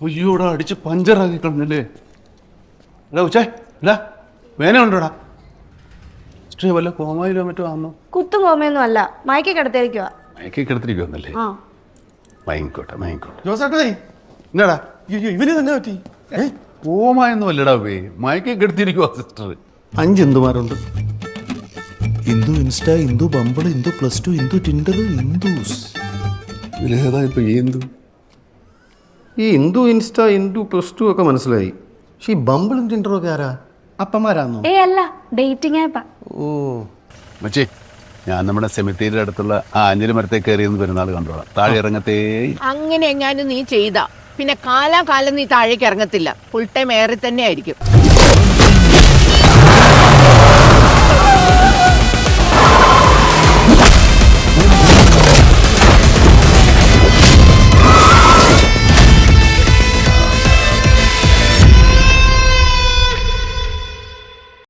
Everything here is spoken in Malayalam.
അയ്യോടാ അടിച്ച് പഞ്ചറാക്കി കളഞ്ഞല്ലേ. എടാ ഉച്ചേ അല്ല വേന ഉണ്ടോടാ? ഹിസ്റ്ററി വല്ല കോമായിലോ മറ്റോ ആണോ? കുത്തും കോമയൊന്നും അല്ല, മയക്കി കിടത്തിരിക്കുക. മയക്കി കിടത്തിരിക്കുവന്നല്ലേ? മയങ്കോട്ടെ മയങ്കോട്ടെ. ജോസേട്ടേ എന്നാടാ ഇവന് തന്നെ പറ്റി? കോമായൊന്നും അല്ലടാ വേ, മയക്കി കിടത്തിരിക്കുവാ സിസ്റ്റർ. 5 ഇന്ദുമാരുണ്ട്. Indu Insta, Indu Bumble, Indu +2, Indu Tinder, ഇന്ദുസ്. ഇതിലേതാ ഇപ്പൊ എന്തു? ഈ ഇന്ദു ഇൻസ്റ്റ, ഇന്ദു +2 ഒക്കെ മനസ്സിലായി. പക്ഷെ ഈ ബമ്പിളും ടിൻഡറും ഒക്കെ ആരാ? അപ്പന്മാരാന്നോ? അല്ല, ഡേറ്റിംഗ് ആപ്പാ. ഓ മച്ചേ, ഞാൻ നമ്മുടെ സെമിത്തേരിയുടെ അടുത്തുള്ള ആ ആഞ്ഞിലി മരത്തെ കയറിയെന്ന് പെരുന്നാൾ കണ്ടോളാം. താഴെ ഇറങ്ങത്തേ. അങ്ങനെ എങ്ങാനും നീ ചെയ്താ പിന്നെ കാലാകാലം നീ താഴേക്ക് ഇറങ്ങത്തില്ല. ഫുൾ ടൈം ഏറി തന്നെ ആയിരിക്കും.